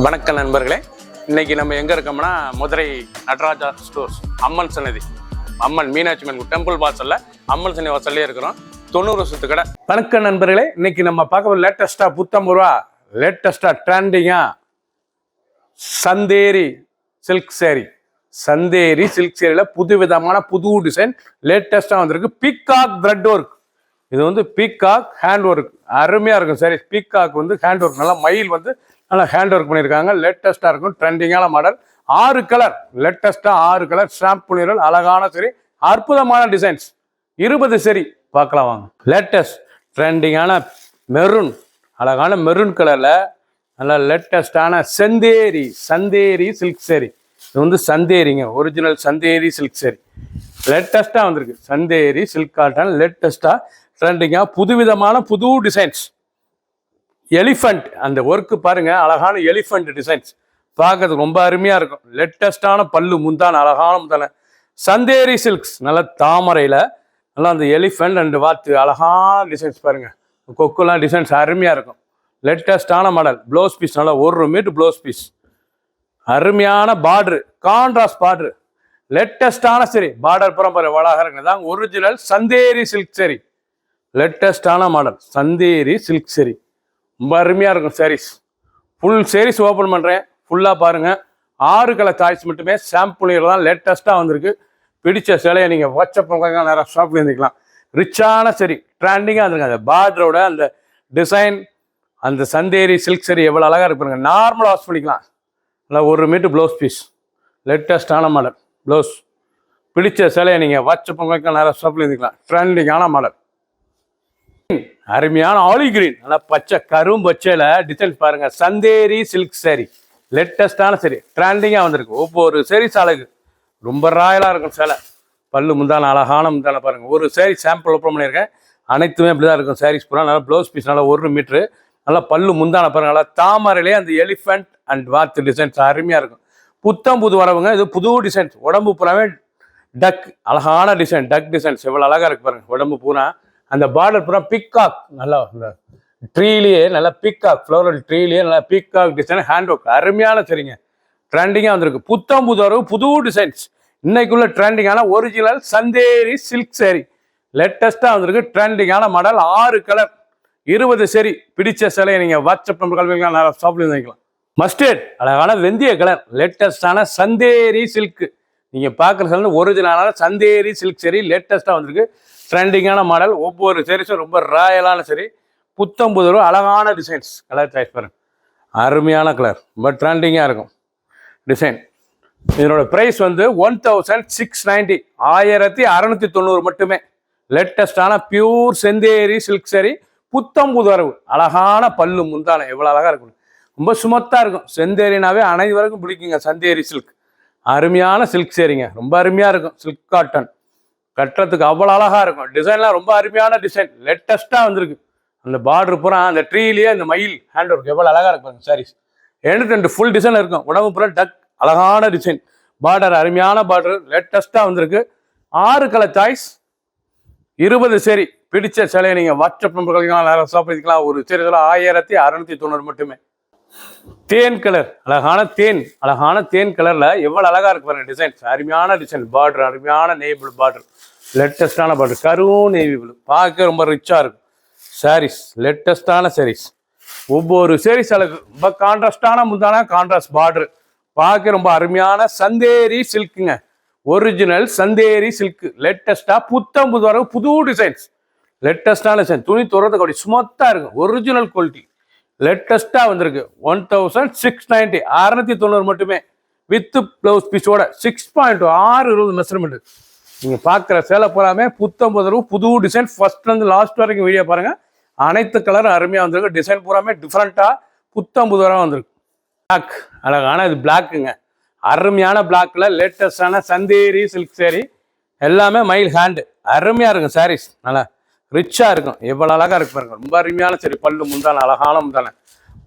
வணக்கம் நண்பர்களே, இன்னைக்கு நம்ம எங்க இருக்கோம்னா மதுரை நடராஜா ஸ்டோர்ஸ் அம்மன் சன்னதி, அம்மன் மீனாட்சி அம்மன் டெம்பிள் வாசல்ல அம்மன் சன்னதி வாசல்லே இருக்கிறோம். 90 வருஷத்து கடை. வணக்கம் நண்பர்களே, இன்னைக்கு நம்ம பார்க்க லேட்டஸ்டா புத்தம்புருவா லேட்டஸ்டா ட்ரெண்டிங்கா சந்தேரி சில்க் சேரி. சந்தேரி சில்க் சேரியில புது விதமான புது டிசைன் லேட்டஸ்டா வந்திருக்கு. Peacock thread work. இது வந்து பீகாக் ஹேண்ட் ஒர்க், அருமையா இருக்கும். சரி, பீகாக் வந்து ஹேண்ட் ஒர்க், நல்லா மயில் வந்து நல்லா ஹேண்ட் ஒர்க் பண்ணியிருக்காங்க. லேட்டஸ்டா இருக்கும், ட்ரெண்டிங்கான மாடல். 6 கலர், லேட்டஸ்டா 6 கலர் ஸ்டாம்ப் பண்ணிடுறது. அழகான சரி, அற்புதமான டிசைன்ஸ். 20 சரி பார்க்கலாம் வாங்க. லேட்டஸ்ட் ட்ரெண்டிங்கான மெரூன், அழகான மெரூன் கலர்ல நல்லா லேட்டஸ்டான சந்தேரி சில்க் சேரி. இது வந்து சந்தேரிங்க, ஒரிஜினல் சந்தேரி சில்க் சேரி லேட்டஸ்டா வந்திருக்கு. சந்தேரி சில்க் காட்டன் லேட்டஸ்டா ட்ரெண்டிங்கா புதுவிதமான புது டிசைன்ஸ். எலிஃபண்ட் அந்த ஒர்க்கு பாருங்க, அழகான எலிஃபண்ட் டிசைன்ஸ் பார்க்கறதுக்கு ரொம்ப அருமையா இருக்கும். லேட்டஸ்டான பல்லு முந்தான, அழகான முந்தான சந்தேரி சில்க்ஸ், நல்ல தாமரையில நல்லா அந்த எலிஃபண்ட் அண்ட் வாத்து அழகான டிசைன்ஸ் பாருங்க. கொக்குலாம் டிசைன்ஸ் அருமையா இருக்கும். லேட்டஸ்டான மாடல். ப்ளவுஸ் பீஸ் நல்லா 1 மீட்டர் ப்ளவுஸ் பீஸ், அருமையான பார்டரு, கான்ட்ராஸ்ட் பார்டரு, லேட்டஸ்டான சரி. பார்டர் புறம் பாரு அழகாக இருக்குதான் ஒரிஜினல் சந்தேரி சில்க் சரி. லேட்டஸ்டான மாடல் சந்தேரி சில்க் சரி, ரொம்ப அருமையாக இருக்கும். சாரீஸ் ஃபுல் சாரீஸ் ஓப்பன் பண்ணுறேன், ஃபுல்லாக பாருங்கள். 6 கலர் சாய்ஸ் மட்டுமே சாம்பிள் தான் லேட்டஸ்ட்டாக வந்திருக்கு. பிடிச்ச சிலையை நீங்கள் வாட்ஸ்அப் நேரம் ஷாப்பில் இருந்துக்கலாம். ரிச்சான சரி, ட்ரெண்டிங்காக இருந்துருக்கு. அந்த பார்டரோட அந்த டிசைன், அந்த சந்தேரி சில்க் சரி எவ்வளோ அழகாக இருப்பாங்க. நார்மலாக வாஷ் பண்ணிக்கலாம். நல்லா 1 மீட்டர் ப்ளவுஸ் பீஸ், லேட்டஸ்டான மாடல் ப்ளவுஸ். பிடிச்ச சிலையை நீங்கள் வாட்ஸ்அப் நேரம் ஷாப்பில் இருந்துக்கலாம். ட்ரெண்டிங்கான மாடல். அருமையான ஆலி கிரீன், நல்லா பச்சை கரும்பச்சையில டிசைன்ஸ் பாருங்க. சந்தேரி சில்க் சேரி லேட்டஸ்டான சரி, ட்ரெண்டிங்கா வந்திருக்கு. ஒவ்வொரு சேரீஸ் அழகு, ரொம்ப ராயலா இருக்கும். சேலை பல்லு முந்தான, அழகான முந்தான பாருங்க. ஒரு சேரீ சாம்பிள் ஓப்பன் பண்ணியிருக்கேன், அனைத்துமே அப்படிதான் இருக்கும். சாரீஸ் பூரா நல்லா ப்ளவுஸ் பீஸ் நல்லா 1 மீட்டரு, நல்லா பல்லு முந்தான பாருங்க. நல்லா தாமரையிலே அந்த எலிஃபண்ட் அண்ட் வாத்து டிசைன்ஸ் அருமையா இருக்கும். புத்தம் புது வரவுங்க, இது புது டிசைன்ஸ். உடம்பு பூராவே டக், அழகான டிசைன், டக் டிசைன்ஸ் எவ்வளவு அழகா இருக்கு பாருங்க. உடம்பு பூரா அந்த பார்டர் பூரா பிக்காக், நல்லா ட்ரீலேயே நல்லா பிக்காக், ஃப்ளோரல் ட்ரீலேயே நல்லா பிக்காக் டிசைன், ஹேண்ட் ஒர்க் அருமையான சரிங்க. ட்ரெண்டிங்காக வந்திருக்கு. புத்தம் புது வரவு, புது டிசைன்ஸ். இன்னைக்குள்ள ட்ரெண்டிங்கான ஒரிஜினல் சந்தேரி சில்க் சேரி லேட்டஸ்டாக வந்திருக்கு. ட்ரெண்டிங்கான மாடல். 6 கலர், 20 சரி. பிடிச்ச சிலையை நீங்கள் வாட்ஸ்அப் நம்பர் கல்விக்கலாம், நிறைய ஷாப்ல வாங்கிக்கலாம். மஸ்டர்ட், அழகான வெந்தய கலர், லேட்டஸ்டான சந்தேரி சில்க். நீங்கள் பார்க்குற ஒரிஜினலான சந்தேரி சில்க் சரி லேட்டஸ்ட்டாக வந்திருக்கு. ட்ரெண்டிங்கான மாடல். ஒவ்வொரு சேரீஸும் ரொம்ப ராயலான சரி, புத்தம் புது அழகான டிசைன்ஸ். கலர் சாய்ஸ் பாருங்க, அருமையான கலர், ரொம்ப ட்ரெண்டிங்காக இருக்கும் டிசைன். இதனோட ப்ரைஸ் வந்து 1690, 1690 மட்டுமே. லேட்டஸ்டான பியூர் செந்தேரி சில்க் சரி, புத்தம் புது வரவு, அழகான பல்லு முந்தான எவ்வளோ அழகாக இருக்கும். ரொம்ப சுமத்தாக இருக்கும். செந்தேரினாவே அனைவருக்கும் பிடிக்குங்க. சந்தேரி சில்க் அருமையான சில்க் சேரிங்க, ரொம்ப அருமையாக இருக்கும். சில்க் காட்டன் கட்டுறதுக்கு அவ்வளோ அழகா இருக்கும். டிசைன்லாம் ரொம்ப அருமையான டிசைன், லேட்டஸ்டா வந்திருக்கு. அந்த பார்டர் பூரா அந்த ட்ரீலேயே அந்த மயில் ஹேண்ட் ஒர்க் எவ்வளோ அழகா இருக்கும். சாரீஸ் 2 ஃபுல் டிசைன் இருக்கும். உடம்பு பூரா டக், அழகான டிசைன். பார்டர் அருமையான பார்டர், லேட்டஸ்டா வந்திருக்கு. 6 கலர் சாய்ஸ், 20 சரி. பிடிச்ச சிலையை நீங்கள் வாட்ஸ்அப் நம்பர் சாப்பிட்டுக்கலாம். ஒரு சரி 1690 மட்டுமே. தேன் கலர், அழகான தேன் கலர்ல எவ்வளவு அழகா இருக்கு பாருங்க. டிசைன்ஸ் அருமையான டிசைன். பார்டர் அருமையான நேவி பார்டர், லேட்டஸ்டான பார்டர், கரும் நேவி ப்ளூ. பார்க்க ரொம்ப ரிச்சா இருக்கும். சாரீஸ் லேட்டஸ்டான சாரீஸ். ஒவ்வொரு சாரீஸ் அழகு, ரொம்ப கான்ட்ராஸ்டான முந்தான, கான்ட்ராஸ்ட் பார்டர். பார்க்க ரொம்ப அருமையான சந்தேரி சில்க்குங்க. ஒரிஜினல் சந்தேரி சில்க் லேட்டஸ்டா புத்தம் புது வரவு, புது டிசைன்ஸ். லேட்டஸ்டான டிசைன். துணி துறதுக்கு அப்படி சுமத்தா இருக்கும். ஒரிஜினல் குவாலிட்டி லேட்டஸ்டா வந்திருக்கு. 1690, 690 மட்டுமே. வித் பிளவுஸ் பீஸோட 6.6 மெஷர்மெண்ட். நீங்க பார்க்குற சேலை பூராமே புத்தம் புது புது டிசைன். ஃபர்ஸ்ட்ல இருந்து லாஸ்ட் வரைக்கும் வீடியோ பாருங்க. அனைத்து கலரும் அருமையா வந்திருக்கு. டிசைன் பூராமே டிஃப்ரெண்டா புத்தம் புதுவரா வந்திருக்கு. பிளாக், அழகான இது பிளாக்குங்க, அருமையான பிளாக்ல லேட்டஸ்டான சந்தேரி சில்க் சேரி. எல்லாமே மயில் ஹேண்டு, அருமையா இருக்கும். சாரீஸ் நல்லா ரிச்சா இருக்கும். எவ்வளவு அழகா இருக்கு பாருங்க. ரொம்ப அருமையான சரி, பல்லு முந்தான, அழகான முந்தான,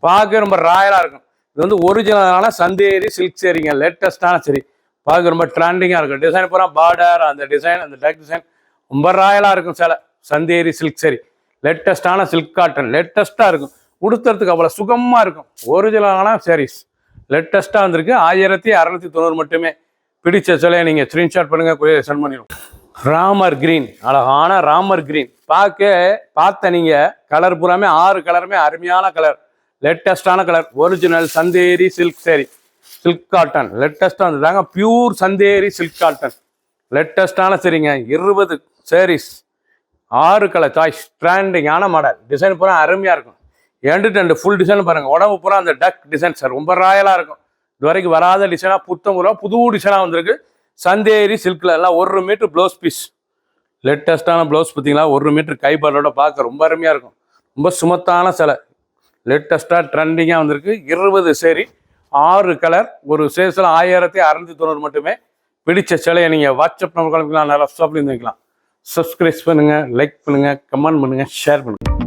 பார்க்க ரொம்ப ராயலா இருக்கும். இது வந்து ஒரிஜினலான சந்தேரி சில்க் சேரிங்க, லேட்டஸ்டான சரி. பார்க்க ரொம்ப ட்ரெண்டிங்கா இருக்கும். டிசைன் பூரா பார்டர், அந்த டிசைன், அந்த டக் டிசைன் ரொம்ப ராயலா இருக்கும். சேலை சந்தேரி சில்க் சரி, லேட்டஸ்டான சில்க் காட்டன், லேட்டஸ்டா இருக்கும். உடுத்துறதுக்கு அவ்வளோ சுகமாக இருக்கும். ஒரிஜினலான சாரீஸ் லேட்டஸ்ட்டாக வந்திருக்கு 1690 மட்டுமே. பிடிச்ச சிலையை நீங்கள் ஸ்க்ரீன்ஷாட் பண்ணுங்கள், சென்ட் பண்ணிடுவோம். ராமர் கிரீன், அழகான ராமர் கிரீன். பார்த்த நீங்கள் கலர் பூராமே 6 கலருமே அருமையான கலர், லேட்டஸ்டான colour. Original Chanderi silk sari, silk cotton லேட்டஸ்ட்டாக வந்துட்டாங்க. பியூர் சந்தேரி சில்க் காட்டன் லேட்டஸ்டான சரிங்க. 20 sarees, 6 கலர் சாய்ஸ், ட்ரெண்டிங்கான மாடல். டிசைன் பூரா அருமையாக இருக்கும். எண்டு ஃபுல் டிசைன் பாருங்கள். உடம்பு பூரா அந்த டக் டிசைன் சார், ரொம்ப ராயலாக இருக்கும். இது வரைக்கும் வராத டிசைனாக புது டிசைனாக வந்திருக்கு. சந்தேரி சில்கில் எல்லாம் 1 மீட்டர் ப்ளவுஸ் பீஸ், லேட்டஸ்ட்டான ப்ளவுஸ் பார்த்தீங்களா, 1 மீட்டர் கைப்பாடோட பார்க்க ரொம்ப அருமையாக இருக்கும். ரொம்ப சுமத்தான சிலை, லேட்டஸ்ட்டாக ட்ரெண்டிங்காக வந்திருக்கு. 20 சேரீ, 6 கலர், ஒரு சேஸில் 1690 மட்டுமே. பிடிச்ச சிலையை நீங்கள் வாட்ஸ்அப் நம்பர் கிளம்பிக்கலாம், நிறைய ஷாப்லேருந்து வைக்கலாம். சப்ஸ்கிரைப் பண்ணுங்கள், லைக் பண்ணுங்கள், கமெண்ட் பண்ணுங்கள், ஷேர் பண்ணுங்கள்.